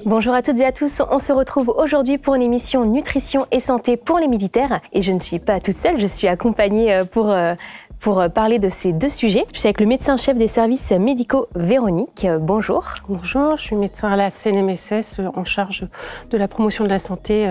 Bonjour à toutes et à tous, on se retrouve aujourd'hui pour une émission Nutrition et Santé pour les militaires. Et je ne suis pas toute seule, je suis accompagnée pour parler de ces deux sujets. Je suis avec le médecin-chef des services médicaux, Véronique. Bonjour. Bonjour, je suis médecin à la CNMSS en charge de la promotion de la santé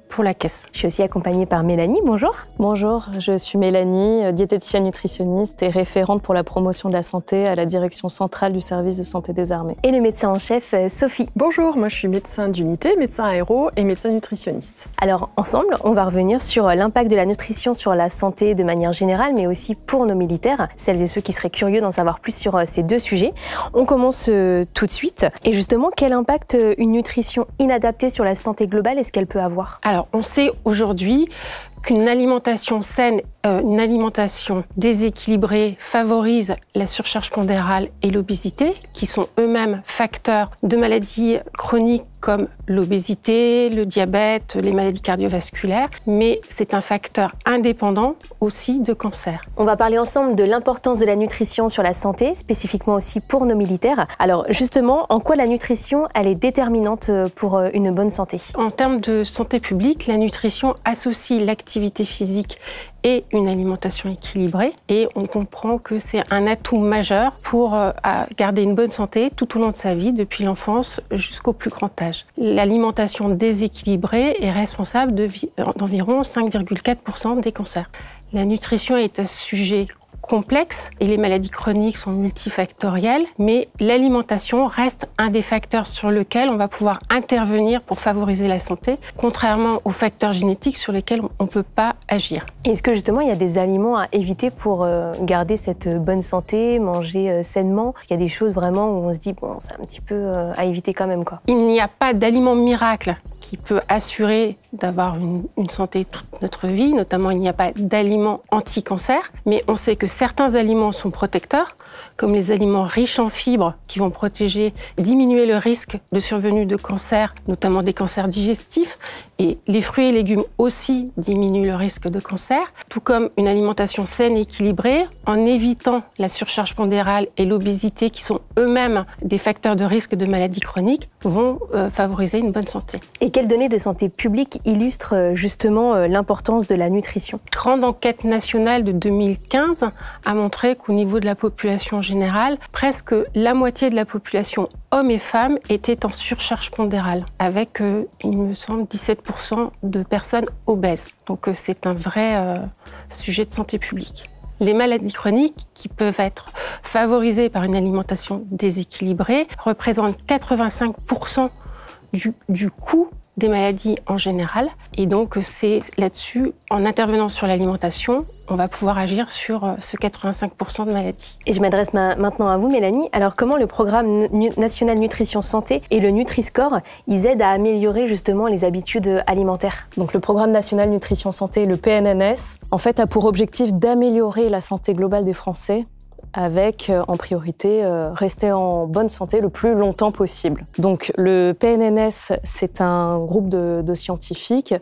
pour la caisse. Je suis aussi accompagnée par Mélanie. Bonjour. Bonjour, je suis Mélanie, diététicienne nutritionniste et référente pour la promotion de la santé à la direction centrale du service de santé des armées. Et le médecin en chef, Sophie. Bonjour, moi je suis médecin d'unité, médecin aéro et médecin nutritionniste. Alors ensemble, on va revenir sur l'impact de la nutrition sur la santé de manière générale, mais aussi pour nos militaires, celles et ceux qui seraient curieux d'en savoir plus sur ces deux sujets. On commence tout de suite. Et justement, quel impact une nutrition inadaptée sur la santé globale est-ce qu'elle peut avoir ? Alors, on sait aujourd'hui qu'une alimentation saine, une alimentation déséquilibrée favorise la surcharge pondérale et l'obésité, qui sont eux-mêmes facteurs de maladies chroniques comme l'obésité, le diabète, les maladies cardiovasculaires, mais c'est un facteur indépendant aussi de cancer. On va parler ensemble de l'importance de la nutrition sur la santé, spécifiquement aussi pour nos militaires. Alors justement, en quoi la nutrition, elle est déterminante pour une bonne santé ? En termes de santé publique, la nutrition associe l'activité physique et une alimentation équilibrée. Et on comprend que c'est un atout majeur pour garder une bonne santé tout au long de sa vie, depuis l'enfance jusqu'au plus grand âge. L'alimentation déséquilibrée est responsable d'environ 5,4% des cancers. La nutrition est un sujet complexe et les maladies chroniques sont multifactorielles, mais l'alimentation reste un des facteurs sur lesquels on va pouvoir intervenir pour favoriser la santé, contrairement aux facteurs génétiques sur lesquels on ne peut pas agir. Est-ce que justement il y a des aliments à éviter pour garder cette bonne santé, manger sainement ? Parce qu'il y a des choses vraiment où on se dit bon, c'est un petit peu à éviter quand même, quoi. Il n'y a pas d'aliment miracle qui peut assurer d'avoir une santé toute notre vie, notamment il n'y a pas d'aliments anti-cancer, mais on sait que certains aliments sont protecteurs, comme les aliments riches en fibres qui vont diminuer le risque de survenue de cancers, notamment des cancers digestifs, et les fruits et légumes aussi diminuent le risque de cancer, tout comme une alimentation saine et équilibrée, en évitant la surcharge pondérale et l'obésité qui sont eux-mêmes des facteurs de risque de maladies chroniques, vont favoriser une bonne santé. Et quelles données de santé publique illustrent justement l'importance de la nutrition ? Une grande enquête nationale de 2015 a montré qu'au niveau de la population générale, presque la moitié de la population, hommes et femmes, était en surcharge pondérale, avec, il me semble, 17% de personnes obèses. Donc c'est un vrai sujet de santé publique. Les maladies chroniques, qui peuvent être favorisées par une alimentation déséquilibrée, représentent 85% du coût des maladies en général. Et donc, c'est là-dessus, en intervenant sur l'alimentation, on va pouvoir agir sur ce 85% de maladies. Et je m'adresse maintenant à vous, Mélanie. Alors, comment le programme national nutrition santé et le Nutri-Score, ils aident à améliorer justement les habitudes alimentaires ? Donc, le programme national nutrition santé, le PNNS, en fait, a pour objectif d'améliorer la santé globale des Français, avec en priorité rester en bonne santé le plus longtemps possible. Donc le PNNS, c'est un groupe de scientifiques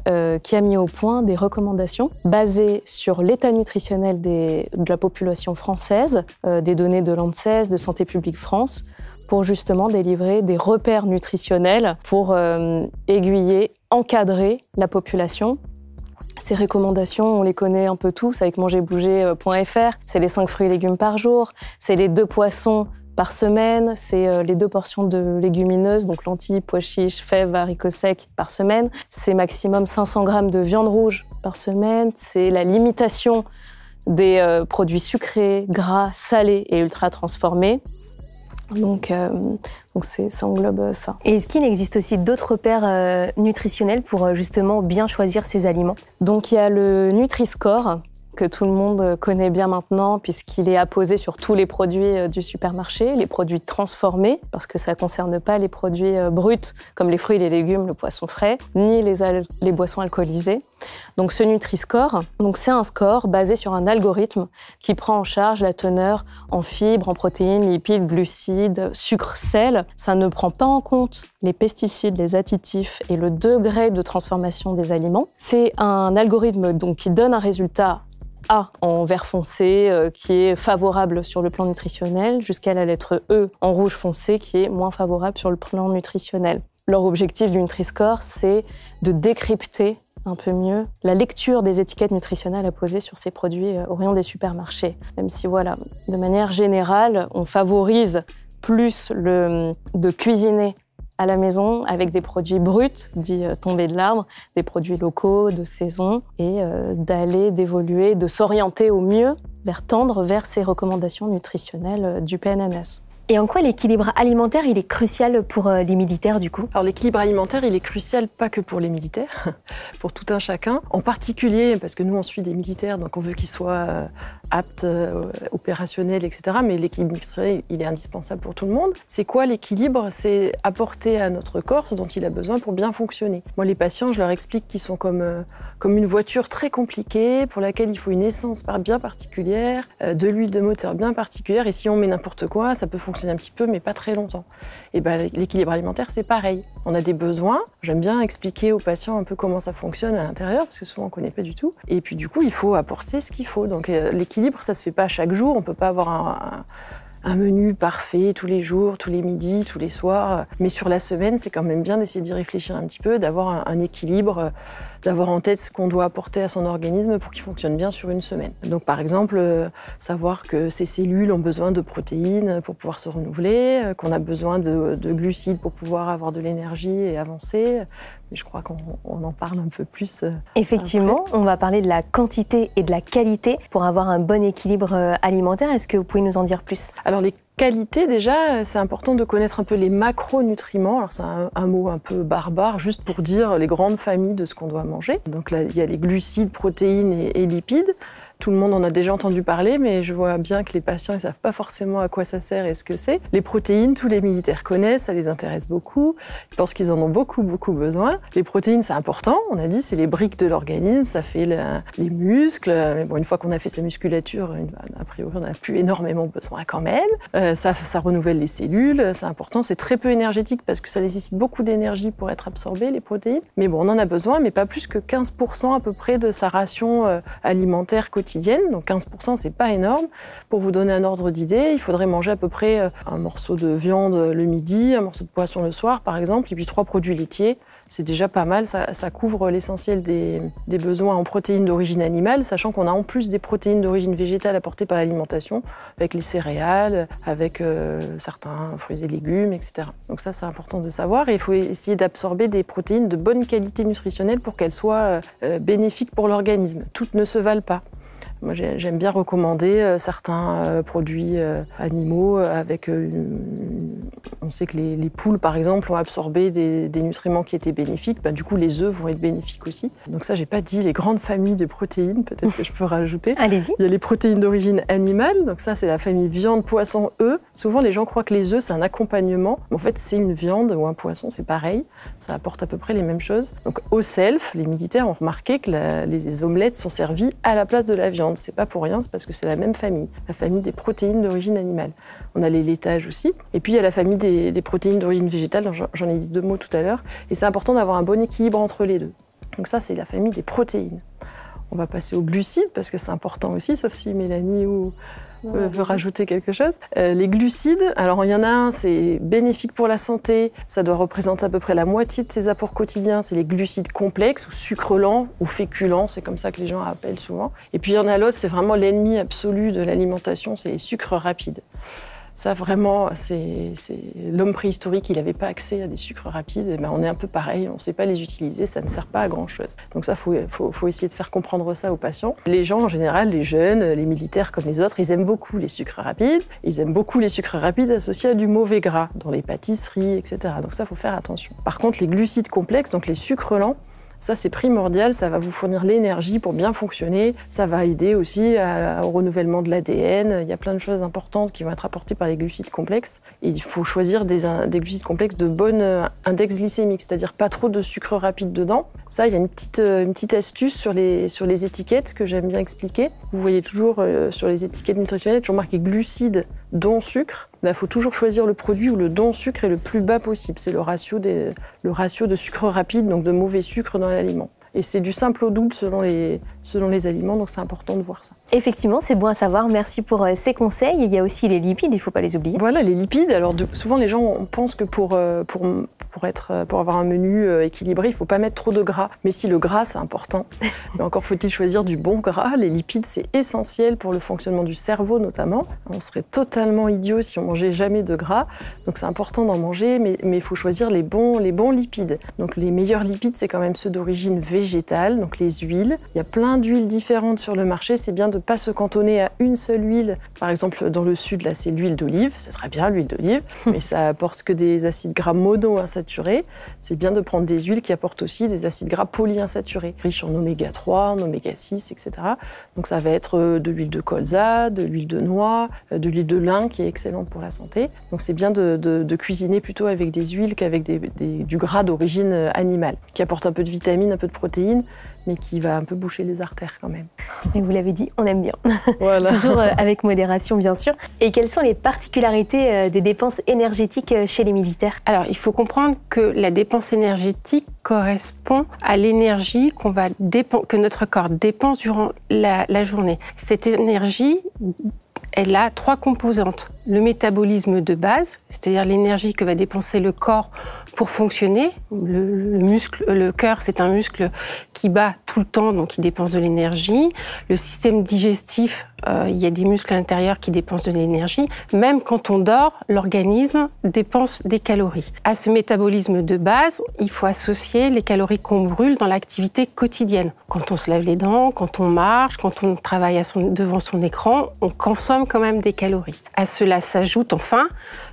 qui a mis au point des recommandations basées sur l'état nutritionnel de la population française, des données de l'ANSES, de Santé publique France, pour justement délivrer des repères nutritionnels pour aiguiller, encadrer la population. Ces recommandations, on les connaît un peu tous avec mangerbouger.fr. C'est les 5 fruits et légumes par jour, c'est les 2 poissons par semaine, c'est les 2 portions de légumineuses, donc lentilles, pois chiches, fèves, haricots secs par semaine. C'est maximum 500 grammes de viande rouge par semaine. C'est la limitation des produits sucrés, gras, salés et ultra transformés. Donc ça englobe ça. Et est-ce qu'il existe aussi d'autres repères nutritionnels pour justement bien choisir ces aliments ? Donc il y a le Nutri-Score, que tout le monde connaît bien maintenant puisqu'il est apposé sur tous les produits du supermarché, les produits transformés, parce que ça ne concerne pas les produits bruts comme les fruits et les légumes, le poisson frais, ni les boissons alcoolisées. Donc ce Nutri-Score, c'est un score basé sur un algorithme qui prend en charge la teneur en fibres, en protéines, lipides, glucides, sucre, sel. Ça ne prend pas en compte les pesticides, les additifs et le degré de transformation des aliments. C'est un algorithme donc, qui donne un résultat A en vert foncé, qui est favorable sur le plan nutritionnel, jusqu'à la lettre E en rouge foncé, qui est moins favorable sur le plan nutritionnel. Leur objectif du Nutri-Score, c'est de décrypter un peu mieux la lecture des étiquettes nutritionnelles à poser sur ces produits au rayon des supermarchés. Même si, voilà, de manière générale, on favorise plus de cuisiner à la maison avec des produits bruts, dits tombés de l'arbre, des produits locaux, de saison, et d'évoluer, de s'orienter au mieux tendre vers ces recommandations nutritionnelles du PNNS. Et en quoi l'équilibre alimentaire, il est crucial pour les militaires du coup? Alors l'équilibre alimentaire, il est crucial pas que pour les militaires, pour tout un chacun. En particulier, parce que nous on suit des militaires, donc on veut qu'ils soient aptes, opérationnels, etc. Mais l'équilibre nutritionnel, il est indispensable pour tout le monde. C'est quoi l'équilibre? C'est apporter à notre corps ce dont il a besoin pour bien fonctionner. Moi les patients, je leur explique qu'ils sont comme une voiture très compliquée, pour laquelle il faut une essence bien particulière, de l'huile de moteur bien particulière, et si on met n'importe quoi, ça peut fonctionner un petit peu, mais pas très longtemps. Et l'équilibre alimentaire, c'est pareil. On a des besoins. J'aime bien expliquer aux patients un peu comment ça fonctionne à l'intérieur, parce que souvent, on ne connaît pas du tout. Et puis, du coup, il faut apporter ce qu'il faut. Donc, l'équilibre, ça ne se fait pas chaque jour. On ne peut pas avoir un menu parfait tous les jours, tous les midis, tous les soirs. Mais sur la semaine, c'est quand même bien d'essayer d'y réfléchir un petit peu, d'avoir un équilibre, d'avoir en tête ce qu'on doit apporter à son organisme pour qu'il fonctionne bien sur une semaine. Donc par exemple, savoir que ces cellules ont besoin de protéines pour pouvoir se renouveler, qu'on a besoin de glucides pour pouvoir avoir de l'énergie et avancer. Mais je crois qu'on en parle un peu plus. Effectivement, après. On va parler de la quantité et de la qualité pour avoir un bon équilibre alimentaire. Est-ce que vous pouvez nous en dire plus? Alors les qualités, déjà, c'est important de connaître un peu les macronutriments. Alors c'est un mot un peu barbare, juste pour dire les grandes familles de ce qu'on doit manger. Donc là, il y a les glucides, protéines et lipides. Tout le monde en a déjà entendu parler, mais je vois bien que les patients ne savent pas forcément à quoi ça sert et ce que c'est. Les protéines, tous les militaires connaissent, ça les intéresse beaucoup. Ils pensent qu'ils en ont beaucoup, beaucoup besoin. Les protéines, c'est important. On a dit, c'est les briques de l'organisme, ça fait les muscles. Mais bon, une fois qu'on a fait sa musculature, a priori, on n'a plus énormément besoin quand même. Ça renouvelle les cellules, c'est important. C'est très peu énergétique parce que ça nécessite beaucoup d'énergie pour être absorbé, les protéines. Mais bon, on en a besoin, mais pas plus que 15% à peu près de sa ration alimentaire quotidienne. Donc 15%, c'est pas énorme. Pour vous donner un ordre d'idée, il faudrait manger à peu près un morceau de viande le midi, un morceau de poisson le soir, par exemple, et puis 3 produits laitiers. C'est déjà pas mal, ça couvre l'essentiel des besoins en protéines d'origine animale, sachant qu'on a en plus des protéines d'origine végétale apportées par l'alimentation, avec les céréales, avec certains fruits et légumes, etc. Donc ça, c'est important de savoir. Et il faut essayer d'absorber des protéines de bonne qualité nutritionnelle pour qu'elles soient bénéfiques pour l'organisme. Toutes ne se valent pas. Moi, j'aime bien recommander certains produits animaux avec... on sait que les poules, par exemple, ont absorbé des nutriments qui étaient bénéfiques. Du coup, les œufs vont être bénéfiques aussi. Donc ça, j'ai pas dit les grandes familles des protéines, peut-être que je peux rajouter. Allez-y. Il y a les protéines d'origine animale. Donc ça, c'est la famille viande, poisson, œufs. Souvent, les gens croient que les œufs, c'est un accompagnement. Mais en fait, c'est une viande ou un poisson, c'est pareil. Ça apporte à peu près les mêmes choses. Donc au self, les militaires ont remarqué que les omelettes sont servies à la place de la viande. C'est pas pour rien, c'est parce que c'est la même famille, la famille des protéines d'origine animale. On a les laitages aussi. Et puis il y a la famille des protéines d'origine végétale, j'en ai dit 2 mots tout à l'heure. Et c'est important d'avoir un bon équilibre entre les deux. Donc ça, c'est la famille des protéines. On va passer aux glucides, parce que c'est important aussi, sauf si Mélanie veut rajouter quelque chose. Les glucides, alors il y en a un, c'est bénéfique pour la santé, ça doit représenter à peu près la moitié de ses apports quotidiens, c'est les glucides complexes ou sucres lents ou féculents, c'est comme ça que les gens appellent souvent. Et puis il y en a l'autre, c'est vraiment l'ennemi absolu de l'alimentation, c'est les sucres rapides. Ça, vraiment, c'est l'homme préhistorique, il n'avait pas accès à des sucres rapides. Et on est un peu pareil, on ne sait pas les utiliser, ça ne sert pas à grand-chose. Donc ça, faut essayer de faire comprendre ça aux patients. Les gens, en général, les jeunes, les militaires comme les autres, ils aiment beaucoup les sucres rapides. Ils aiment beaucoup les sucres rapides associés à du mauvais gras, dans les pâtisseries, etc. Donc ça, il faut faire attention. Par contre, les glucides complexes, donc les sucres lents, ça, c'est primordial, ça va vous fournir l'énergie pour bien fonctionner. Ça va aider aussi au renouvellement de l'ADN. Il y a plein de choses importantes qui vont être apportées par les glucides complexes. Et il faut choisir des glucides complexes de bon index glycémique, c'est-à-dire pas trop de sucre rapide dedans. Ça, il y a une petite astuce sur les étiquettes que j'aime bien expliquer. Vous voyez toujours sur les étiquettes nutritionnelles, toujours marqué glucides, dont sucre. Il faut toujours choisir le produit où le don sucre est le plus bas possible. C'est le ratio de sucre rapide, donc de mauvais sucre dans l'aliment. Et c'est du simple au double selon les aliments, donc c'est important de voir ça. Effectivement, c'est bon à savoir. Merci pour ces conseils. Il y a aussi les lipides, il ne faut pas les oublier. Voilà, les lipides. Alors souvent les gens pensent que pour avoir un menu équilibré, il ne faut pas mettre trop de gras. Mais si, le gras, c'est important. Mais encore faut-il choisir du bon gras. Les lipides, c'est essentiel pour le fonctionnement du cerveau notamment. On serait totalement idiot si on mangeait jamais de gras. Donc c'est important d'en manger, mais il faut choisir les bons lipides. Donc les meilleurs lipides, c'est quand même ceux d'origine végétale, donc les huiles. Il y a plein d'huiles différentes sur le marché. C'est bien de ne pas se cantonner à une seule huile. Par exemple, dans le sud, là, c'est l'huile d'olive. C'est très bien, l'huile d'olive, mais ça apporte que des acides gras monoinsaturés. C'est bien de prendre des huiles qui apportent aussi des acides gras polyinsaturés, riches en oméga 3, en oméga 6, etc. Donc ça va être de l'huile de colza, de l'huile de noix, de l'huile de lin qui est excellente pour la santé. Donc c'est bien de cuisiner plutôt avec des huiles qu'avec du gras d'origine animale, qui apporte un peu de vitamines, un peu de protéines, mais qui va un peu boucher les artères quand même. Et vous l'avez dit, on aime bien. Voilà. Toujours avec modération, bien sûr. Et quelles sont les particularités des dépenses énergétiques chez les militaires? Alors, il faut comprendre que la dépense énergétique correspond à l'énergie que notre corps dépense durant la journée. Cette énergie, elle a 3 composantes. Le métabolisme de base, c'est-à-dire l'énergie que va dépenser le corps pour fonctionner. Le cœur, c'est un muscle qui bat tout le temps, donc il dépense de l'énergie. Le système digestif, il y a des muscles à l'intérieur qui dépensent de l'énergie. Même quand on dort, l'organisme dépense des calories. À ce métabolisme de base, il faut associer les calories qu'on brûle dans l'activité quotidienne. Quand on se lave les dents, quand on marche, quand on travaille devant son écran, on consomme quand même des calories. À cela s'ajoutent enfin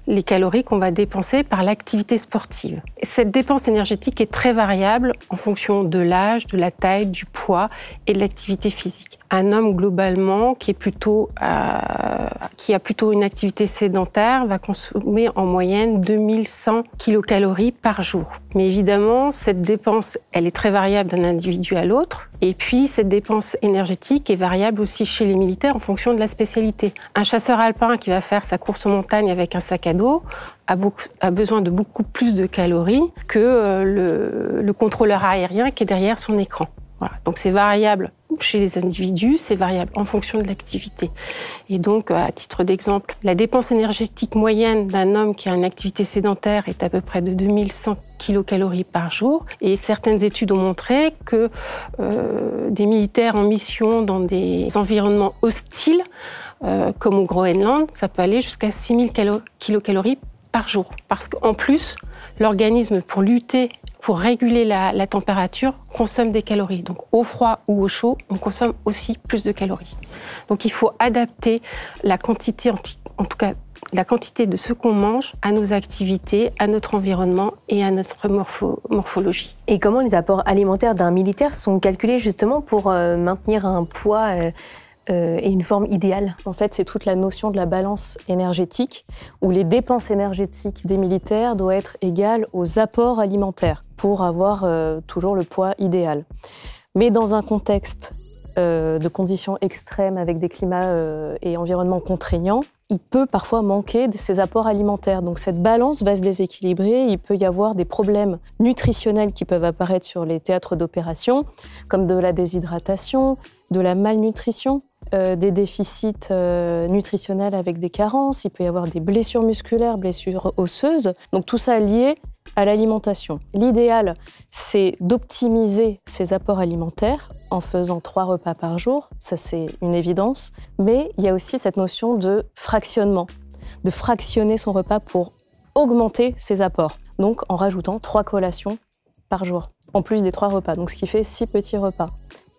les calories qu'on va dépenser par l'activité sportive. Cette dépense énergétique est très variable en fonction de l'âge, de la taille, du poids et de l'activité physique. Un homme, globalement, qui a plutôt une activité sédentaire, va consommer en moyenne 2100 kilocalories par jour. Mais évidemment, cette dépense, elle est très variable d'un individu à l'autre. Et puis, cette dépense énergétique est variable aussi chez les militaires en fonction de la spécialité. Un chasseur alpin qui va faire sa course en montagne avec un sac à dos a besoin de beaucoup plus de calories que le contrôleur aérien qui est derrière son écran. Voilà. Donc c'est variable chez les individus, c'est variable en fonction de l'activité. Et donc, à titre d'exemple, la dépense énergétique moyenne d'un homme qui a une activité sédentaire est à peu près de 2100 kilocalories par jour. Et certaines études ont montré que des militaires en mission dans des environnements hostiles, comme au Groenland, ça peut aller jusqu'à 6000 kilocalories par jour. Parce qu'en plus, l'organisme, pour réguler la température, consomme des calories. Donc au froid ou au chaud, on consomme aussi plus de calories. Donc il faut adapter la quantité, en tout cas la quantité de ce qu'on mange à nos activités, à notre environnement et à notre morphologie. Et comment les apports alimentaires d'un militaire sont calculés justement pour maintenir un poids et une forme idéale? En fait, c'est toute la notion de la balance énergétique, où les dépenses énergétiques des militaires doivent être égales aux apports alimentaires pour avoir toujours le poids idéal. Mais dans un contexte de conditions extrêmes avec des climats et environnements contraignants, il peut parfois manquer de ces apports alimentaires. Donc cette balance va se déséquilibrer, il peut y avoir des problèmes nutritionnels qui peuvent apparaître sur les théâtres d'opération, comme de la déshydratation, de la malnutrition, des déficits nutritionnels avec des carences, il peut y avoir des blessures musculaires, blessures osseuses. Donc tout ça lié à l'alimentation. L'idéal, c'est d'optimiser ces apports alimentaires en faisant 3 repas par jour, ça c'est une évidence, mais il y a aussi cette notion de fractionnement, de fractionner son repas pour augmenter ses apports, donc en rajoutant 3 collations par jour, en plus des 3 repas, donc ce qui fait 6 petits repas.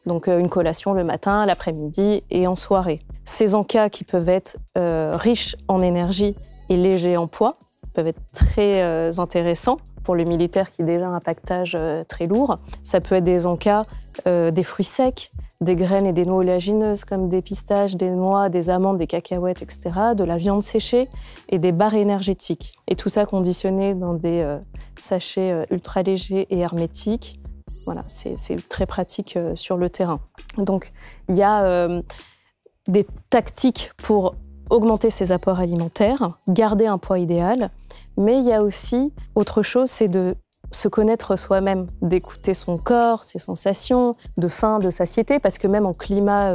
Donc une collation le matin, l'après-midi et en soirée. Ces encas qui peuvent être riches en énergie et légers en poids peuvent être très intéressants pour le militaire qui a déjà un pactage très lourd. Ça peut être des encas, des fruits secs, des graines et des noix oléagineuses comme des pistaches, des noix, des amandes, des cacahuètes, etc., de la viande séchée et des barres énergétiques. Et tout ça conditionné dans des sachets ultra légers et hermétiques. Voilà, c'est très pratique sur le terrain. Donc, il y a des tactiques pour augmenter ses apports alimentaires, garder un poids idéal, mais il y a aussi autre chose, c'est de se connaître soi-même, d'écouter son corps, ses sensations, de faim, de satiété, parce que même en climat,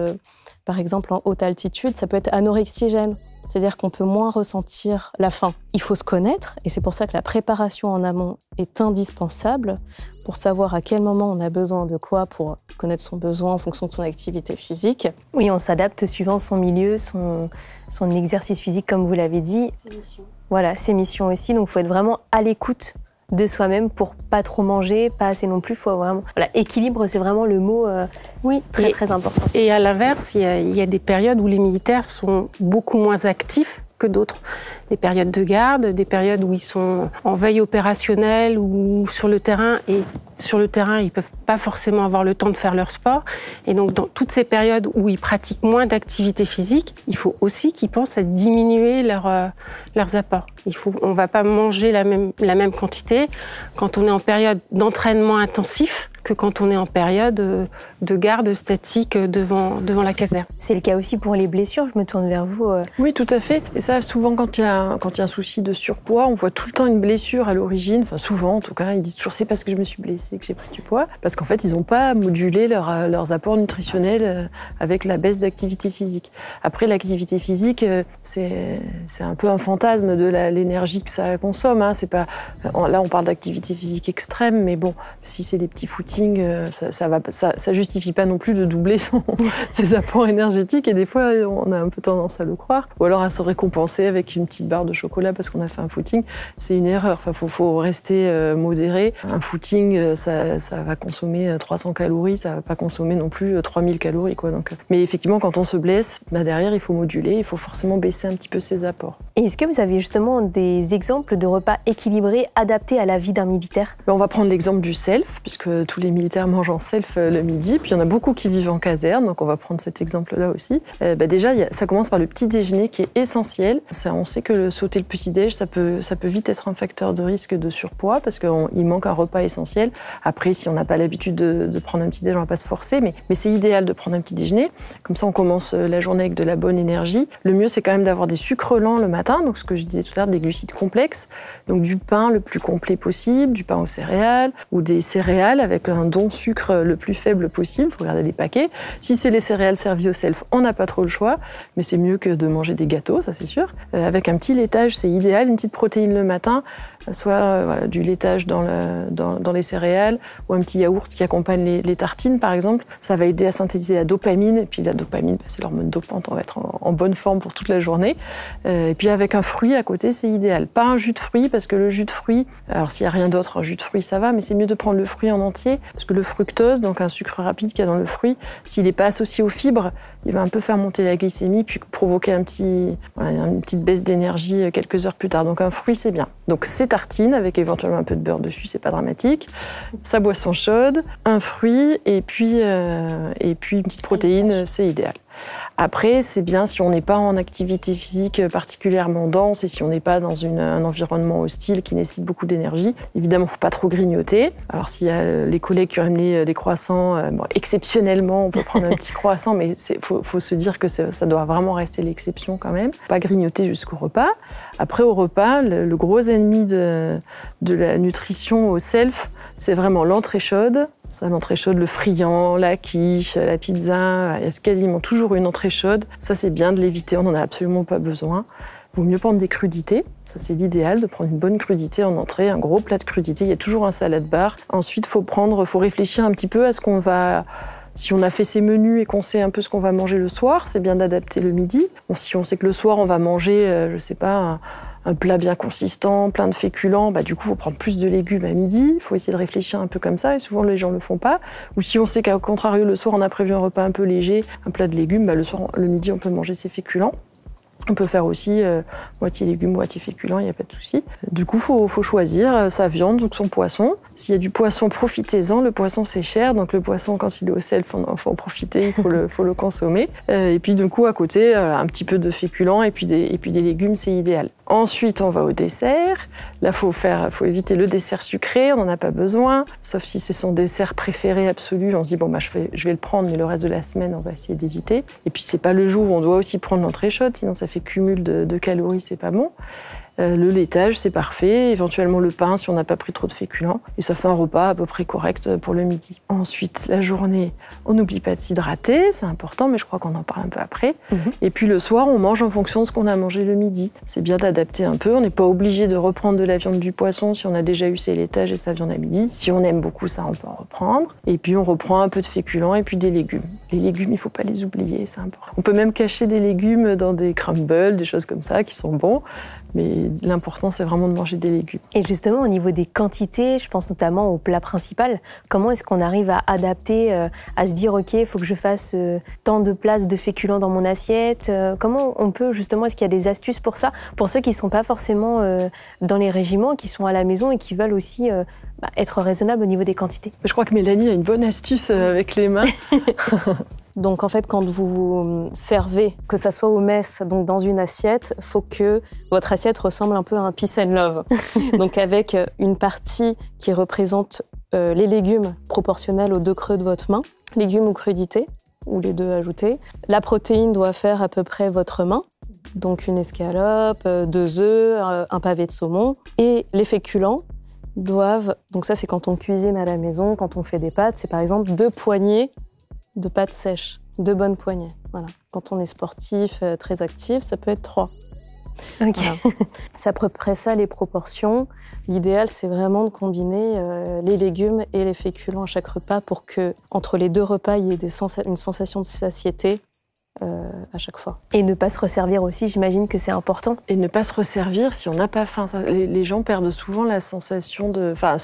par exemple en haute altitude, ça peut être anorexigène. C'est-à-dire qu'on peut moins ressentir la faim. Il faut se connaître, et c'est pour ça que la préparation en amont est indispensable pour savoir à quel moment on a besoin de quoi pour connaître son besoin en fonction de son activité physique. Oui, on s'adapte suivant son milieu, son exercice physique, comme vous l'avez dit. Ses missions. Voilà, ses missions aussi. Donc, il faut être vraiment à l'écoute de soi-même pour pas trop manger, pas assez non plus. Faut vraiment... Voilà, équilibre, c'est vraiment le mot très important. Et à l'inverse, il y a des périodes où les militaires sont beaucoup moins actifs que d'autres. Des périodes de garde, des périodes où ils sont en veille opérationnelle ou sur le terrain. Et sur le terrain, ils ne peuvent pas forcément avoir le temps de faire leur sport. Et donc, dans toutes ces périodes où ils pratiquent moins d'activité physique, il faut aussi qu'ils pensent à diminuer leurs apports. On ne va pas manger la même quantité quand on est en période d'entraînement intensif que quand on est en période de garde statique devant la caserne. C'est le cas aussi pour les blessures, je me tourne vers vous. Oui, tout à fait. Et ça, souvent, quand il y a un souci de surpoids, on voit tout le temps une blessure à l'origine. Enfin, souvent, en tout cas, ils disent toujours « c'est parce que je me suis blessée que j'ai pris du poids ». Parce qu'en fait, ils n'ont pas modulé leurs apports nutritionnels avec la baisse d'activité physique. Après, l'activité physique, c'est un peu un fantasme de l'énergie que ça consomme. Hein. C'est pas... Là, on parle d'activité physique extrême, mais bon, si c'est des petits footings, ça justifie pas non plus de doubler ses apports énergétiques, et des fois on a un peu tendance à le croire, ou alors à se récompenser avec une petite barre de chocolat parce qu'on a fait un footing. C'est une erreur. Enfin, faut rester modéré. Un footing, ça va consommer 300 calories, ça va pas consommer non plus 3000 calories, quoi. Donc, mais effectivement, quand on se blesse, derrière il faut moduler, il faut forcément baisser un petit peu ses apports. Et est-ce que vous avez justement des exemples de repas équilibrés adaptés à la vie d'un militaire? On va prendre l'exemple du self, puisque tous les militaires mangent en self le midi, puis il y en a beaucoup qui vivent en caserne, donc on va prendre cet exemple-là aussi. Déjà, ça commence par le petit déjeuner qui est essentiel. On sait que sauter le petit déj, ça peut vite être un facteur de risque de surpoids, parce qu'il manque un repas essentiel. Après, si on n'a pas l'habitude de prendre un petit déj, on ne va pas se forcer, mais c'est idéal de prendre un petit déjeuner. Comme ça, on commence la journée avec de la bonne énergie. Le mieux, c'est quand même d'avoir des sucres lents le matin, donc ce que je disais tout à l'heure, des glucides complexes, donc du pain le plus complet possible, du pain aux céréales, ou des céréales avec un don sucre le plus faible possible. Il faut regarder les paquets. Si c'est les céréales servies au self, on n'a pas trop le choix, mais c'est mieux que de manger des gâteaux, ça c'est sûr. Avec un petit laitage, c'est idéal, une petite protéine le matin, soit du laitage dans les céréales, ou un petit yaourt qui accompagne les tartines par exemple. Ça va aider à synthétiser la dopamine, et puis la dopamine, c'est l'hormone dopante, on va être en bonne forme pour toute la journée. Et puis avec un fruit à côté, c'est idéal. Pas un jus de fruits, parce que le jus de fruits, alors s'il n'y a rien d'autre, un jus de fruits ça va, mais c'est mieux de prendre le fruit en entier, parce que le fructose, donc un sucre rapide qu'il y a dans le fruit, s'il n'est pas associé aux fibres, il va un peu faire monter la glycémie, puis provoquer une petite baisse d'énergie quelques heures plus tard. Donc un fruit, c'est bien. Donc ces tartines, avec éventuellement un peu de beurre dessus, c'est pas dramatique. Sa boisson chaude, un fruit, et puis une petite protéine, c'est idéal. Après, c'est bien si on n'est pas en activité physique particulièrement dense et si on n'est pas dans un environnement hostile qui nécessite beaucoup d'énergie. Évidemment, il ne faut pas trop grignoter. Alors, s'il y a les collègues qui aiment les croissants, exceptionnellement, on peut prendre un petit croissant, mais faut se dire que ça doit vraiment rester l'exception quand même. Pas grignoter jusqu'au repas. Après, au repas, le gros ennemi de la nutrition au self, c'est vraiment l'entrée chaude. Ça, l'entrée chaude, le friand, la quiche, la pizza, il y a quasiment toujours une entrée chaude. Ça, c'est bien de l'éviter, on n'en a absolument pas besoin. Il vaut mieux prendre des crudités. Ça, c'est l'idéal, de prendre une bonne crudité en entrée, un gros plat de crudité. Il y a toujours un salad bar. Ensuite, faut réfléchir un petit peu à ce qu'on va... Si on a fait ses menus et qu'on sait un peu ce qu'on va manger le soir, c'est bien d'adapter le midi. Bon, si on sait que le soir, on va manger, je sais pas... un plat bien consistant, plein de féculents, du coup, il faut prendre plus de légumes à midi. Il faut essayer de réfléchir un peu comme ça, et souvent, les gens ne le font pas. Ou si on sait qu'au contraire, le soir, on a prévu un repas un peu léger, un plat de légumes, le midi, on peut manger ses féculents. On peut faire aussi moitié légumes, moitié féculents, il n'y a pas de souci. Du coup, faut choisir sa viande ou son poisson. S'il y a du poisson, profitez-en. Le poisson, c'est cher, donc le poisson, quand il est au self, il faut en profiter, il faut le consommer. Et puis, du coup, à côté, un petit peu de féculents et puis des légumes, c'est idéal. Ensuite, on va au dessert. Là, faut éviter le dessert sucré, on n'en a pas besoin. Sauf si c'est son dessert préféré absolu. On se dit, je vais le prendre, mais le reste de la semaine, on va essayer d'éviter. Et puis, c'est pas le jour où on doit aussi prendre l'entrée chaude, sinon ça fait cumul de calories, c'est pas bon. Le laitage, c'est parfait. Éventuellement le pain si on n'a pas pris trop de féculents. Et ça fait un repas à peu près correct pour le midi. Ensuite, la journée, on n'oublie pas de s'hydrater. C'est important, mais je crois qu'on en parle un peu après. Et puis le soir, on mange en fonction de ce qu'on a mangé le midi. C'est bien d'adapter un peu. On n'est pas obligé de reprendre de la viande, du poisson si on a déjà eu ses laitages et sa viande à midi. Si on aime beaucoup ça, on peut en reprendre. Et puis on reprend un peu de féculents et puis des légumes. Les légumes, il ne faut pas les oublier, c'est important. On peut même cacher des légumes dans des crumbles, des choses comme ça qui sont bons. Mais l'important, c'est vraiment de manger des légumes. Et justement, au niveau des quantités, je pense notamment au plat principal, comment est-ce qu'on arrive à adapter, à se dire, OK, il faut que je fasse tant de places de féculents dans mon assiette. Comment on peut, justement, est-ce qu'il y a des astuces pour ça? Pour ceux qui ne sont pas forcément dans les régiments, qui sont à la maison et qui veulent aussi être raisonnables au niveau des quantités. Je crois que Mélanie a une bonne astuce avec les mains. Donc en fait, quand vous servez, que ça soit aux messes, donc dans une assiette, il faut que votre assiette ressemble un peu à un peace and love. Donc avec une partie qui représente les légumes proportionnels aux 2 creux de votre main, légumes ou crudités, ou les 2 ajoutés. La protéine doit faire à peu près votre main, donc une escalope, 2 œufs, un pavé de saumon. Et les féculents doivent, donc ça c'est quand on cuisine à la maison, quand on fait des pâtes, c'est par exemple 2 poignées de pâtes sèches, 2 bonnes poignées. Voilà. Quand on est sportif, très actif, ça peut être 3. Okay. Voilà. C'est à peu près ça les proportions. L'idéal, c'est vraiment de combiner les légumes et les féculents à chaque repas pour que, entre les 2 repas, il y ait une sensation de satiété à chaque fois. Et ne pas se resservir aussi, j'imagine que c'est important. Et ne pas se resservir si on n'a pas faim. Ça, les gens perdent souvent la sensation de... Enfin,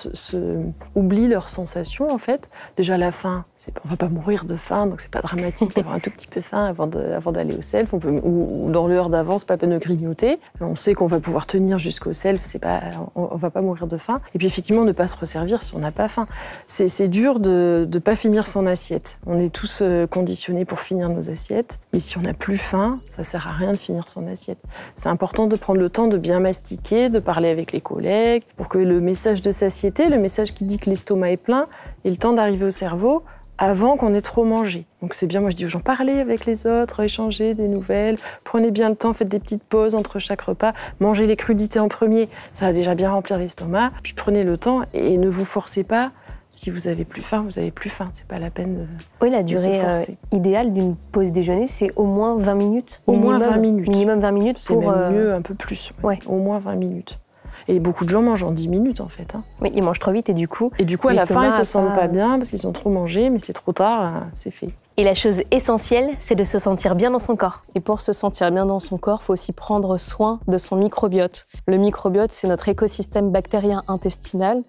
oublient leur sensation, en fait. Déjà, la faim, on ne va pas mourir de faim, donc c'est pas dramatique d'avoir un tout petit peu faim avant d'aller au self. Ou dans l'heure d'avance, pas peine de grignoter. On sait qu'on va pouvoir tenir jusqu'au self, on ne va pas mourir de faim. Et puis, effectivement, ne pas se resservir si on n'a pas faim. C'est dur de ne pas finir son assiette. On est tous conditionnés pour finir nos assiettes. Mais si on n'a plus faim, ça ne sert à rien de finir son assiette. C'est important de prendre le temps de bien mastiquer, de parler avec les collègues, pour que le message de satiété, le message qui dit que l'estomac est plein, ait le temps d'arriver au cerveau avant qu'on ait trop mangé. Donc c'est bien, moi je dis aux gens, parlez avec les autres, échangez des nouvelles, prenez bien le temps, faites des petites pauses entre chaque repas, mangez les crudités en premier, ça va déjà bien remplir l'estomac, puis prenez le temps et ne vous forcez pas. Si vous avez plus faim, vous avez plus faim. C'est pas la peine de Oui, la durée idéale d'une pause déjeuner, c'est au moins 20 minutes. Au moins 20 minutes. Minimum 20 minutes pour... C'est même mieux, un peu plus. Ouais. Au moins 20 minutes. Et beaucoup de gens mangent en 10 minutes, en fait. Oui, ils mangent trop vite et du coup... à la fin, ils se sentent pas bien parce qu'ils ont trop mangé, mais c'est trop tard, c'est fait. Et la chose essentielle, c'est de se sentir bien dans son corps. Et pour se sentir bien dans son corps, il faut aussi prendre soin de son microbiote. Le microbiote, c'est notre écosystème bactérien intestinal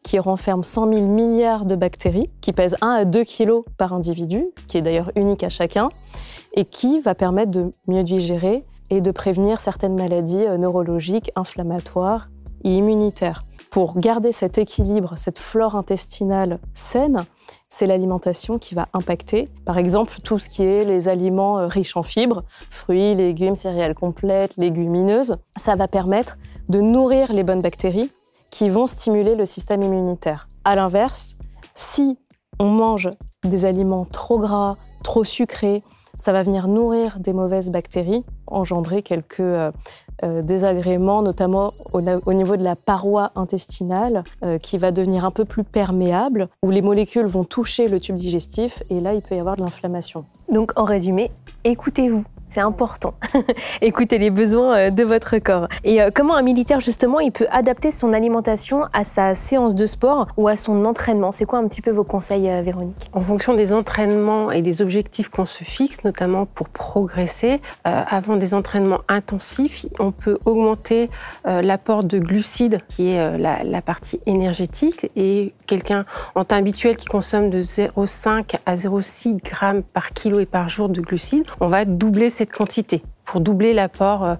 qui renferme 100 000 milliards de bactéries, qui pèsent 1 à 2 kilos par individu, qui est d'ailleurs unique à chacun, et qui va permettre de mieux digérer et de prévenir certaines maladies neurologiques, inflammatoires et immunitaires. Pour garder cet équilibre, cette flore intestinale saine, c'est l'alimentation qui va impacter. Par exemple, tout ce qui est les aliments riches en fibres, fruits, légumes, céréales complètes, légumineuses, ça va permettre de nourrir les bonnes bactéries qui vont stimuler le système immunitaire. À l'inverse, si on mange des aliments trop gras, trop sucrés, ça va venir nourrir des mauvaises bactéries, engendrer quelques désagréments, notamment au niveau de la paroi intestinale, qui va devenir un peu plus perméable, où les molécules vont toucher le tube digestif, et là, il peut y avoir de l'inflammation. Donc, en résumé, écoutez-vous. C'est important. Écoutez les besoins de votre corps. Et comment un militaire, justement, il peut adapter son alimentation à sa séance de sport ou à son entraînement? C'est quoi un petit peu vos conseils, Véronique? En fonction des entraînements et des objectifs qu'on se fixe, notamment pour progresser, avant des entraînements intensifs, on peut augmenter l'apport de glucides, qui est la partie énergétique. Et quelqu'un en temps habituel qui consomme de 0,5 à 0,6 grammes par kilo et par jour de glucides, on va doubler cette quantité pour doubler l'apport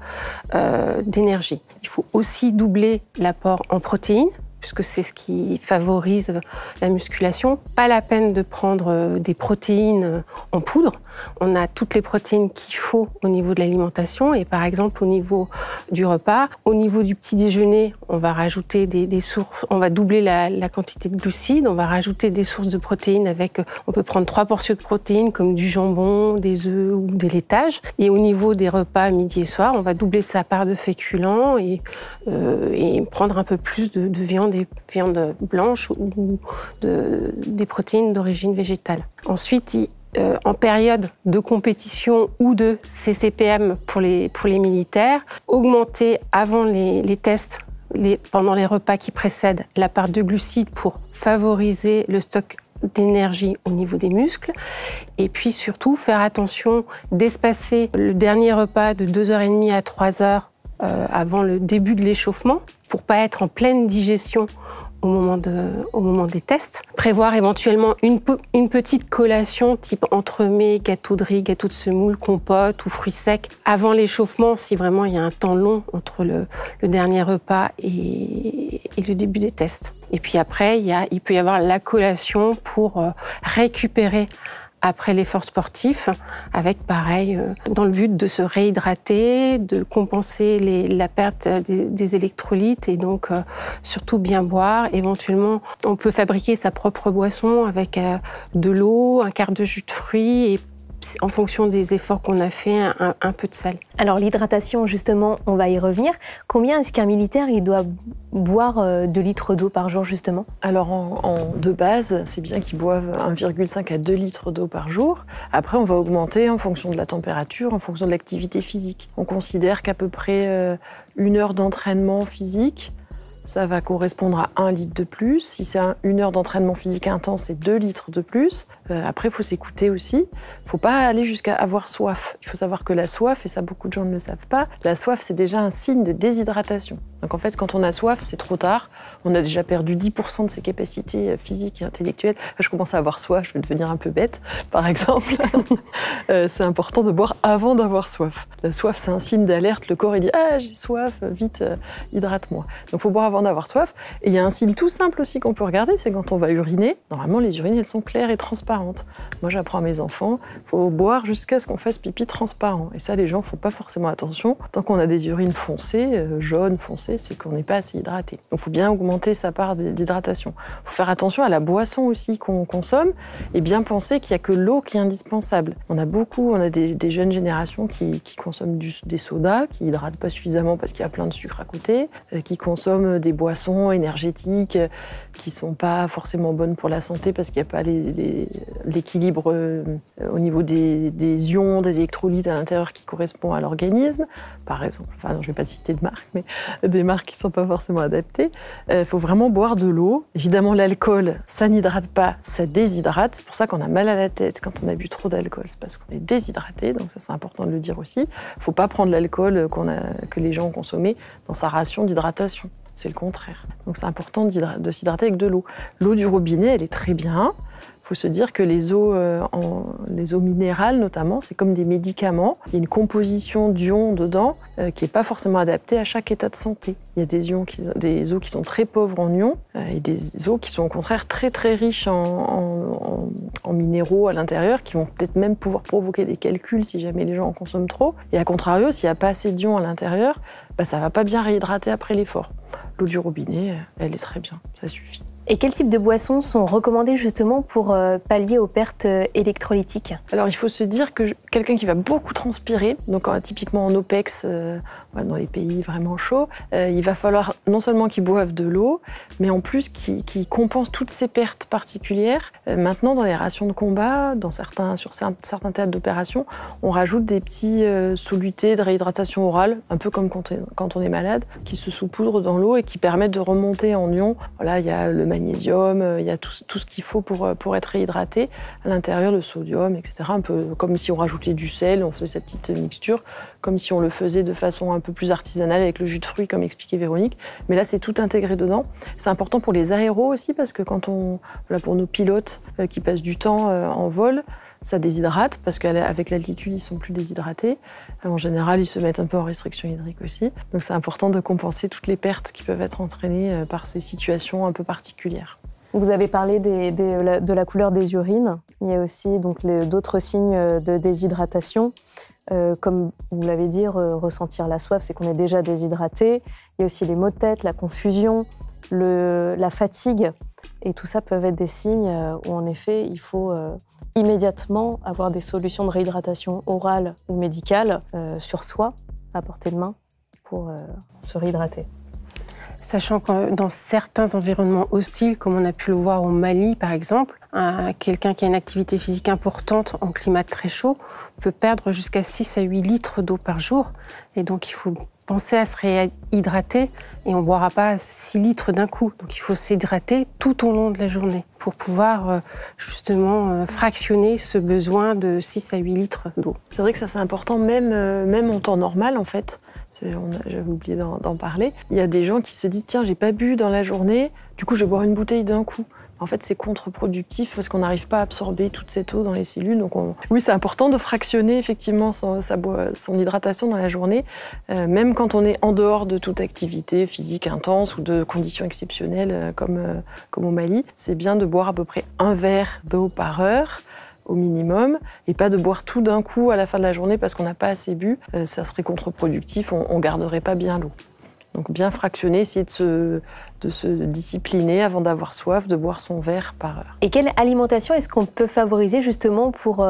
d'énergie. Il faut aussi doubler l'apport en protéines, puisque c'est ce qui favorise la musculation. Pas la peine de prendre des protéines en poudre. On a toutes les protéines qu'il faut au niveau de l'alimentation et par exemple au niveau du repas. Au niveau du petit déjeuner, on va rajouter des sources, on va doubler la quantité de glucides, on va rajouter des sources de protéines avec, on peut prendre 3 portions de protéines comme du jambon, des œufs ou des laitages. Et au niveau des repas midi et soir, on va doubler sa part de féculents et prendre un peu plus de viande et viande blanche ou des protéines d'origine végétale. Ensuite, en période de compétition ou de CCPM pour les militaires, augmenter avant les tests, pendant les repas qui précèdent, la part de glucides pour favoriser le stock d'énergie au niveau des muscles. Et puis surtout, faire attention d'espacer le dernier repas de 2h30 à 3h avant le début de l'échauffement pour ne pas être en pleine digestion au moment des tests. Prévoir éventuellement une petite collation type entremets, gâteau de riz, gâteau de semoule, compote ou fruits secs avant l'échauffement si vraiment il y a un temps long entre le dernier repas et le début des tests. Et puis après, il peut y avoir la collation pour récupérer après l'effort sportif, avec pareil, dans le but de se réhydrater, de compenser la perte des électrolytes et donc surtout bien boire. Éventuellement, on peut fabriquer sa propre boisson avec de l'eau, un quart de jus de fruits et en fonction des efforts qu'on a fait, un peu de sel. Alors l'hydratation, justement, on va y revenir. Combien est-ce qu'un militaire il doit boire 2 litres d'eau par jour, justement? Alors de base, c'est bien qu'ils boivent 1,5 à 2 litres d'eau par jour. Après, on va augmenter en fonction de la température, en fonction de l'activité physique. On considère qu'à peu près 1 heure d'entraînement physique, ça va correspondre à 1 litre de plus. Si c'est 1 heure d'entraînement physique intense, c'est 2 litres de plus. Après, il faut s'écouter aussi. Il ne faut pas aller jusqu'à avoir soif. Il faut savoir que la soif, et ça beaucoup de gens ne le savent pas, la soif, c'est déjà un signe de déshydratation. Donc en fait, quand on a soif, c'est trop tard. On a déjà perdu 10% de ses capacités physiques et intellectuelles. Je commence à avoir soif, je vais devenir un peu bête, par exemple. C'est important de boire avant d'avoir soif. La soif, c'est un signe d'alerte. Le corps, il dit « Ah, j'ai soif, vite, hydrate-moi ». Donc il faut boire avant d'avoir soif. Et il y a un signe tout simple aussi qu'on peut regarder, c'est quand on va uriner. Normalement, les urines, elles sont claires et transparentes. Moi, j'apprends à mes enfants, il faut boire jusqu'à ce qu'on fasse pipi transparent. Et ça, les gens ne font pas forcément attention. Tant qu'on a des urines foncées, jaunes, foncées, c'est qu'on n'est pas assez hydraté. Donc il faut bien augmenter sa part d'hydratation. Il faut faire attention à la boisson aussi qu'on consomme et bien penser qu'il n'y a que l'eau qui est indispensable. On a des jeunes générations qui consomment des sodas, qui hydratent pas suffisamment parce qu'il y a plein de sucre à côté, qui consomment des boissons énergétiques qui sont pas forcément bonnes pour la santé parce qu'il n'y a pas l'équilibre au niveau des ions, des électrolytes à l'intérieur qui correspond à l'organisme. Par exemple, enfin non, je vais pas citer de marque, mais des marques qui sont pas forcément adaptées. Il faut vraiment boire de l'eau. Évidemment, l'alcool, ça n'hydrate pas, ça déshydrate. C'est pour ça qu'on a mal à la tête quand on a bu trop d'alcool. C'est parce qu'on est déshydraté, donc ça c'est important de le dire aussi. Il faut pas prendre l'alcool que les gens ont consommé dans sa ration d'hydratation. C'est le contraire. Donc c'est important de s'hydrater avec de l'eau. L'eau du robinet, elle est très bien. Il faut se dire que les eaux minérales, notamment, c'est comme des médicaments. Il y a une composition d'ions dedans qui n'est pas forcément adaptée à chaque état de santé. Il y a des eaux qui sont très pauvres en ions et des eaux qui sont au contraire très très riches en minéraux à l'intérieur, qui vont peut-être même pouvoir provoquer des calculs si jamais les gens en consomment trop. Et à contrario, s'il n'y a pas assez d'ions à l'intérieur, ça ne va pas bien réhydrater après l'effort. L'eau du robinet, elle est très bien, ça suffit. Et quels types de boissons sont recommandées justement pour pallier aux pertes électrolytiques? Alors il faut se dire que quelqu'un qui va beaucoup transpirer, donc typiquement en OPEX, dans les pays vraiment chauds, il va falloir non seulement qu'il boive de l'eau, mais en plus qu'il compense toutes ces pertes particulières. Maintenant, dans les rations de combat, sur certains théâtres d'opération, on rajoute des petits solutés de réhydratation orale, un peu comme quand on est malade, qui se saupoudrent dans l'eau et qui permettent de remonter en ions. Voilà, il y a le magnésium, il y a tout ce qu'il faut pour être réhydraté, à l'intérieur le sodium, etc. Un peu comme si on rajoutait du sel, on faisait cette petite mixture, comme si on le faisait de façon un peu plus artisanale avec le jus de fruits, comme expliquait Véronique. Mais là, c'est tout intégré dedans. C'est important pour les aéros aussi, parce que pour nos pilotes qui passent du temps en vol, ça déshydrate, parce qu'avec l'altitude, ils sont plus déshydratés. En général, ils se mettent un peu en restriction hydrique aussi. Donc c'est important de compenser toutes les pertes qui peuvent être entraînées par ces situations un peu particulières. Vous avez parlé de la couleur des urines. Il y a aussi d'autres signes de déshydratation. Comme vous l'avez dit, ressentir la soif, c'est qu'on est déjà déshydraté. Il y a aussi les maux de tête, la confusion, la fatigue. Et tout ça peuvent être des signes où, en effet, il faut immédiatement avoir des solutions de réhydratation orale ou médicale sur soi, à portée de main, pour se réhydrater. Sachant que dans certains environnements hostiles, comme on a pu le voir au Mali par exemple, quelqu'un qui a une activité physique importante en climat très chaud peut perdre jusqu'à 6 à 8 litres d'eau par jour. Et donc il faut penser à se réhydrater et on ne boira pas 6 litres d'un coup. Donc il faut s'hydrater tout au long de la journée pour pouvoir justement fractionner ce besoin de 6 à 8 litres d'eau. C'est vrai que ça c'est important même en temps normal en fait. J'avais oublié d'en parler. Il y a des gens qui se disent « Tiens, j'ai pas bu dans la journée, du coup je vais boire une bouteille d'un coup ». En fait, c'est contre-productif parce qu'on n'arrive pas à absorber toute cette eau dans les cellules. Donc oui, c'est important de fractionner effectivement son hydratation dans la journée, même quand on est en dehors de toute activité physique intense ou de conditions exceptionnelles comme au Mali. C'est bien de boire à peu près 1 verre d'eau par heure au minimum, et pas de boire tout d'un coup à la fin de la journée parce qu'on n'a pas assez bu. Ça serait contre-productif, on ne garderait pas bien l'eau. Donc bien fractionner, essayer de se discipliner avant d'avoir soif, de boire son verre par heure. Et quelle alimentation est-ce qu'on peut favoriser justement pour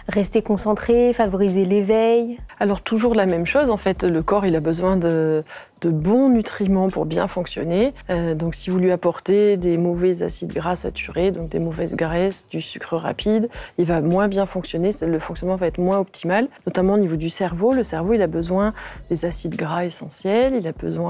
rester concentré, favoriser l'éveil? Alors toujours la même chose, en fait, le corps il a besoin de bons nutriments pour bien fonctionner. Donc si vous lui apportez des mauvais acides gras saturés, donc des mauvaises graisses, du sucre rapide, il va moins bien fonctionner, le fonctionnement va être moins optimal, notamment au niveau du cerveau. Le cerveau il a besoin des acides gras essentiels, il a besoin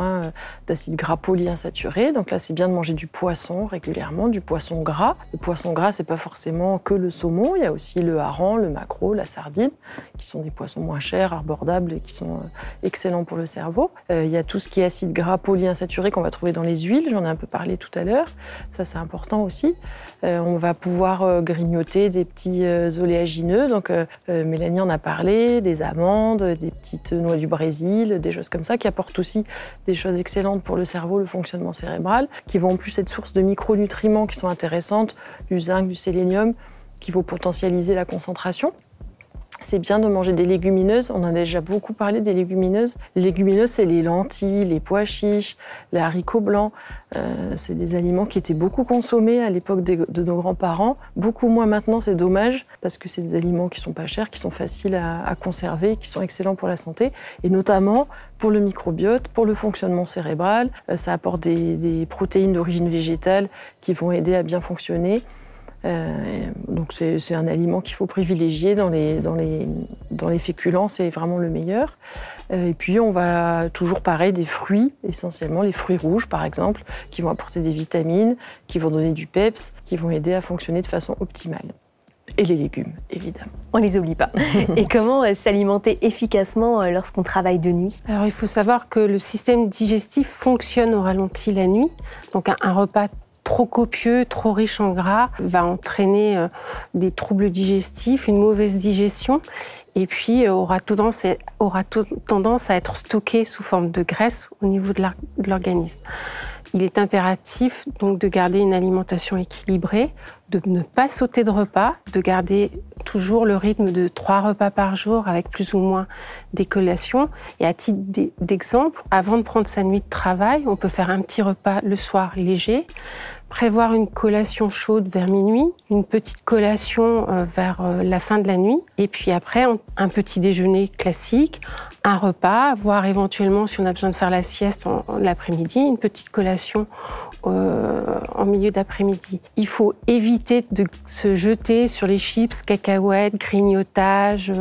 d'acides gras polyinsaturés. Donc là, c'est bien de manger du poisson régulièrement, du poisson gras. Le poisson gras, c'est pas forcément que le saumon. Il y a aussi le hareng, le maquereau, la sardine, qui sont des poissons moins chers, abordables et qui sont excellents pour le cerveau. Il y a tout ce qui est acides gras polyinsaturés qu'on va trouver dans les huiles. J'en ai un peu parlé tout à l'heure. Ça, c'est important aussi. On va pouvoir grignoter des petits oléagineux. Donc, Mélanie en a parlé, des amandes, des petites noix du Brésil, des choses comme ça, qui apportent aussi des choses excellentes pour le cerveau, le fonctionnement cérébral, qui vont en plus être source de micronutriments qui sont intéressantes, du zinc, du sélénium, qui vont potentialiser la concentration. C'est bien de manger des légumineuses. On en a déjà beaucoup parlé des légumineuses. Les légumineuses, c'est les lentilles, les pois chiches, les haricots blancs. C'est des aliments qui étaient beaucoup consommés à l'époque de nos grands-parents. Beaucoup moins maintenant, c'est dommage, parce que c'est des aliments qui sont pas chers, qui sont faciles à conserver, qui sont excellents pour la santé, et notamment pour le microbiote, pour le fonctionnement cérébral. Ça apporte des protéines d'origine végétale qui vont aider à bien fonctionner. Donc c'est un aliment qu'il faut privilégier dans les féculents, c'est vraiment le meilleur. Et puis on va toujours pareil des fruits, essentiellement les fruits rouges par exemple, qui vont apporter des vitamines, qui vont donner du peps, qui vont aider à fonctionner de façon optimale. Et les légumes, évidemment. On les oublie pas. Et comment s'alimenter efficacement lorsqu'on travaille de nuit? Alors il faut savoir que le système digestif fonctionne au ralenti la nuit, donc un repas trop copieux, trop riche en gras, va entraîner des troubles digestifs, une mauvaise digestion, et puis aura tendance à être stocké sous forme de graisse au niveau de l'organisme. Il est impératif donc de garder une alimentation équilibrée, de ne pas sauter de repas, de garder toujours le rythme de 3 repas par jour avec plus ou moins des collations. Et à titre d'exemple, avant de prendre sa nuit de travail, on peut faire un petit repas le soir léger, prévoir une collation chaude vers minuit, une petite collation vers la fin de la nuit, et puis après un petit déjeuner classique, un repas, voire éventuellement, si on a besoin de faire la sieste l'après-midi, une petite collation en milieu d'après-midi. Il faut éviter de se jeter sur les chips, cacahuètes, grignotages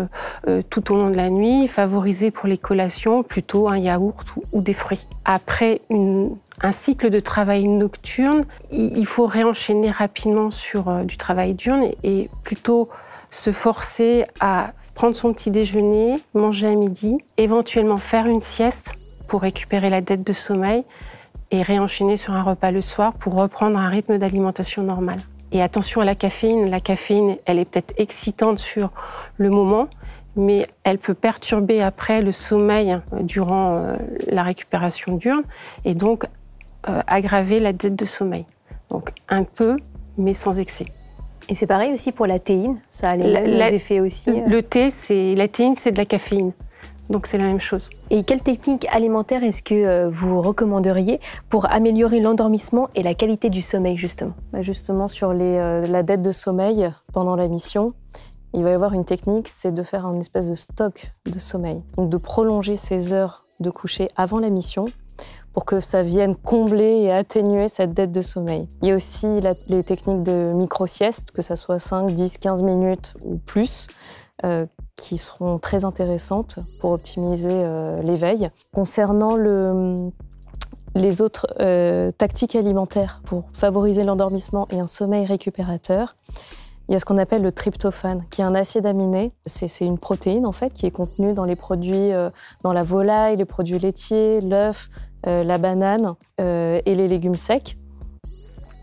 tout au long de la nuit, favoriser pour les collations plutôt un yaourt ou des fruits. Après un cycle de travail nocturne, il faut réenchaîner rapidement sur du travail diurne et plutôt se forcer à prendre son petit déjeuner, manger à midi, éventuellement faire une sieste pour récupérer la dette de sommeil et réenchaîner sur un repas le soir pour reprendre un rythme d'alimentation normal. Et attention à la caféine. La caféine, elle est peut-être excitante sur le moment, mais elle peut perturber après le sommeil durant la récupération diurne et donc aggraver la dette de sommeil. Donc un peu, mais sans excès. Et c'est pareil aussi pour la théine, ça a les mêmes effets aussi. La théine, c'est de la caféine. Donc c'est la même chose. Et quelle technique alimentaire est-ce que vous recommanderiez pour améliorer l'endormissement et la qualité du sommeil, justement? Justement, sur la dette de sommeil pendant la mission, il va y avoir une technique, c'est de faire un espèce de stock de sommeil. Donc de prolonger ses heures de coucher avant la mission pour que ça vienne combler et atténuer cette dette de sommeil. Il y a aussi les techniques de micro-sieste, que ça soit 5, 10, 15 minutes ou plus, qui seront très intéressantes pour optimiser l'éveil. Concernant les autres tactiques alimentaires pour favoriser l'endormissement et un sommeil récupérateur, il y a ce qu'on appelle le tryptophane, qui est un acide aminé. C'est une protéine, en fait, qui est contenue dans les produits, dans la volaille, les produits laitiers, l'œuf, la banane et les légumes secs,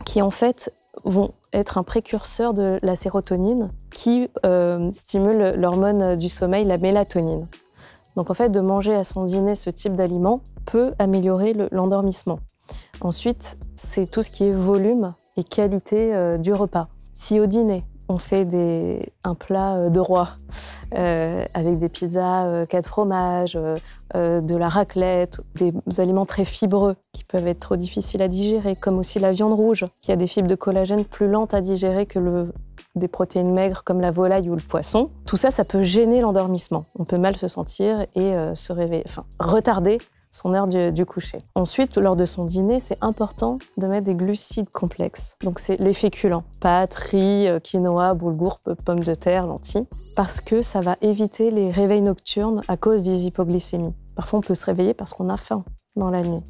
qui, en fait, vont être un précurseur de la sérotonine qui stimule l'hormone du sommeil, la mélatonine. Donc en fait, de manger à son dîner ce type d'aliment peut améliorer l'endormissement. Ensuite, c'est tout ce qui est volume et qualité du repas. Si au dîner, on fait un plat de roi avec des pizzas 4 fromages, de la raclette, des aliments très fibreux qui peuvent être trop difficiles à digérer, comme aussi la viande rouge, qui a des fibres de collagène plus lentes à digérer que des protéines maigres comme la volaille ou le poisson. Tout ça, ça peut gêner l'endormissement. On peut mal se sentir et se réveiller, retarder son heure du coucher. Ensuite, lors de son dîner, c'est important de mettre des glucides complexes. Donc, c'est les féculents, pâtes, riz, quinoa, boulgour, pommes de terre, lentilles, parce que ça va éviter les réveils nocturnes à cause des hypoglycémies. Parfois, on peut se réveiller parce qu'on a faim dans la nuit.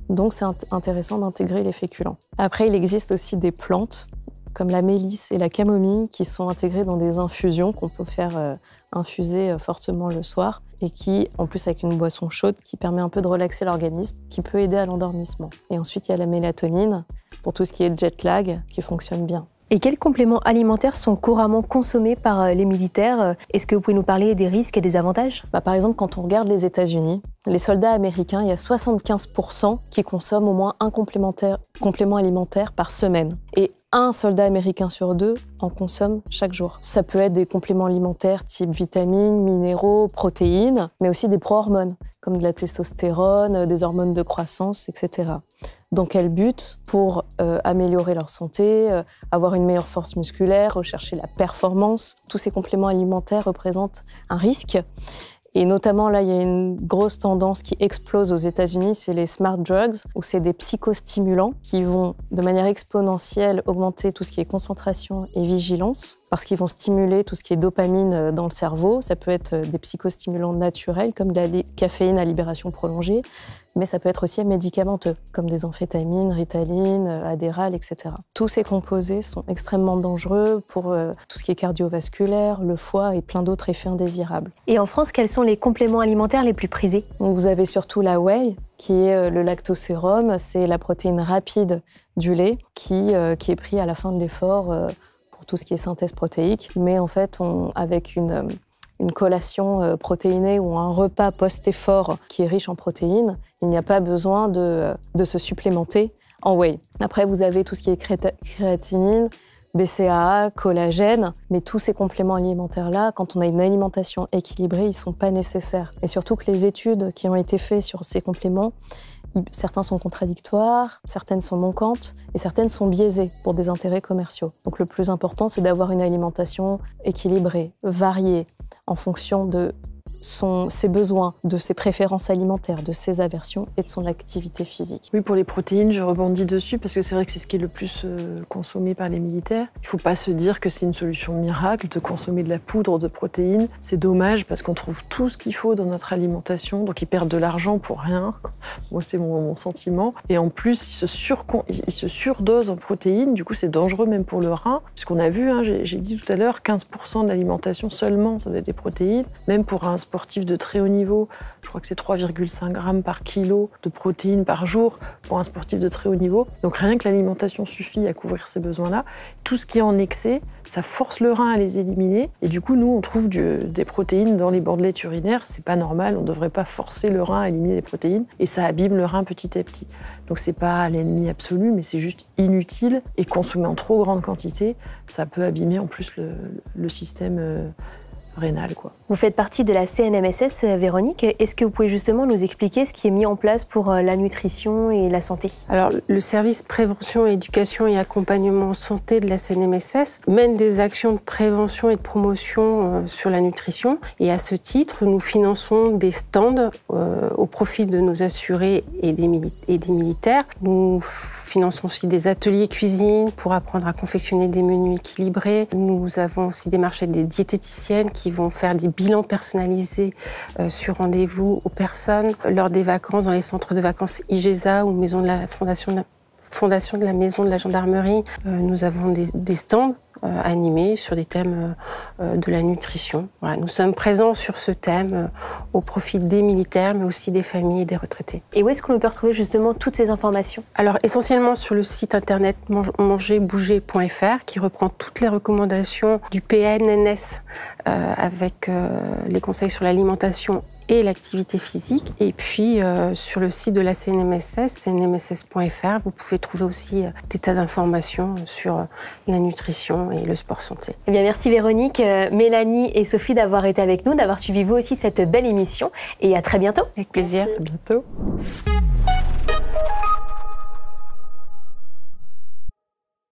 Donc, c'est intéressant d'intégrer les féculents. Après, il existe aussi des plantes, comme la mélisse et la camomille, qui sont intégrées dans des infusions qu'on peut faire infuser fortement le soir et qui, en plus avec une boisson chaude, qui permet un peu de relaxer l'organisme, qui peut aider à l'endormissement. Et ensuite, il y a la mélatonine, pour tout ce qui est jet lag, qui fonctionne bien. Et quels compléments alimentaires sont couramment consommés par les militaires? Est-ce que vous pouvez nous parler des risques et des avantages? Par exemple, quand on regarde les États-Unis, les soldats américains, il y a 75% qui consomment au moins un complément alimentaire par semaine. Et un soldat américain sur 2 en consomme chaque jour. Ça peut être des compléments alimentaires type vitamines, minéraux, protéines, mais aussi des pro-hormones, comme de la testostérone, des hormones de croissance, etc. Dans quel but? Pour améliorer leur santé, avoir une meilleure force musculaire, rechercher la performance. Tous ces compléments alimentaires représentent un risque. Et notamment, là, il y a une grosse tendance qui explose aux États-Unis, c'est les smart drugs, où c'est des psychostimulants qui vont, de manière exponentielle, augmenter tout ce qui est concentration et vigilance, parce qu'ils vont stimuler tout ce qui est dopamine dans le cerveau. Ça peut être des psychostimulants naturels, comme de la caféine à libération prolongée, mais ça peut être aussi médicamenteux, comme des amphétamines, Ritaline, Adderall, etc. Tous ces composés sont extrêmement dangereux pour tout ce qui est cardiovasculaire, le foie et plein d'autres effets indésirables. Et en France, quels sont les compléments alimentaires les plus prisés? Donc vous avez surtout la whey, qui est le lactosérum, c'est la protéine rapide du lait qui est pris à la fin de l'effort pour tout ce qui est synthèse protéique. Mais en fait, avec une collation protéinée ou un repas post-effort qui est riche en protéines, il n'y a pas besoin de se supplémenter en whey. Après, vous avez tout ce qui est créatinine, BCAA, collagène, mais tous ces compléments alimentaires-là, quand on a une alimentation équilibrée, ils ne sont pas nécessaires. Et surtout que les études qui ont été faites sur ces compléments, certains sont contradictoires, certaines sont manquantes et certaines sont biaisées pour des intérêts commerciaux. Donc le plus important, c'est d'avoir une alimentation équilibrée, variée, en fonction de ses besoins, de ses préférences alimentaires, de ses aversions et de son activité physique. Oui, pour les protéines, je rebondis dessus parce que c'est vrai que c'est ce qui est le plus consommé par les militaires. Il ne faut pas se dire que c'est une solution miracle de consommer de la poudre de protéines. C'est dommage parce qu'on trouve tout ce qu'il faut dans notre alimentation, donc ils perdent de l'argent pour rien. Moi, c'est mon sentiment. Et en plus, ils se surdosent en protéines, du coup c'est dangereux même pour le rein. Puisqu'on a vu, j'ai dit tout à l'heure, 15% de l'alimentation seulement, ça doit être des protéines. Même pour un sportif de très haut niveau, je crois que c'est 3,5 grammes par kilo de protéines par jour pour un sportif de très haut niveau. Donc rien que l'alimentation suffit à couvrir ces besoins-là. Tout ce qui est en excès, ça force le rein à les éliminer. Et du coup, nous, on trouve des protéines dans les bandelettes urinaires. C'est pas normal, on ne devrait pas forcer le rein à éliminer les protéines. Et ça abîme le rein petit à petit. Donc c'est pas l'ennemi absolu, mais c'est juste inutile. Et consommé en trop grande quantité, ça peut abîmer en plus le système rénal, quoi. Vous faites partie de la CNMSS, Véronique. Est-ce que vous pouvez justement nous expliquer ce qui est mis en place pour la nutrition et la santé? Alors, le service prévention, éducation et accompagnement santé de la CNMSS mène des actions de prévention et de promotion sur la nutrition. Et à ce titre, nous finançons des stands au profit de nos assurés et des militaires. Nous finançons aussi des ateliers cuisine pour apprendre à confectionner des menus équilibrés. Nous avons aussi démarché des diététiciennes qui vont faire des bilans personnalisés sur rendez-vous aux personnes lors des vacances dans les centres de vacances IGESA ou maison de la fondation de la maison de la gendarmerie. Nous avons des stands animés sur des thèmes de la nutrition. Voilà, nous sommes présents sur ce thème au profit des militaires, mais aussi des familles et des retraités. Et où est-ce que l'on peut retrouver justement toutes ces informations? Alors essentiellement sur le site internet mangerbouger.fr qui reprend toutes les recommandations du PNNS avec les conseils sur l'alimentation et l'activité physique. Et puis, sur le site de la CNMSS, cnmss.fr, vous pouvez trouver aussi des tas d'informations sur la nutrition et le sport santé. Eh bien, merci Véronique, Mélanie et Sophie d'avoir été avec nous, d'avoir suivi vous aussi cette belle émission. Et à très bientôt. Avec plaisir. Merci, à bientôt.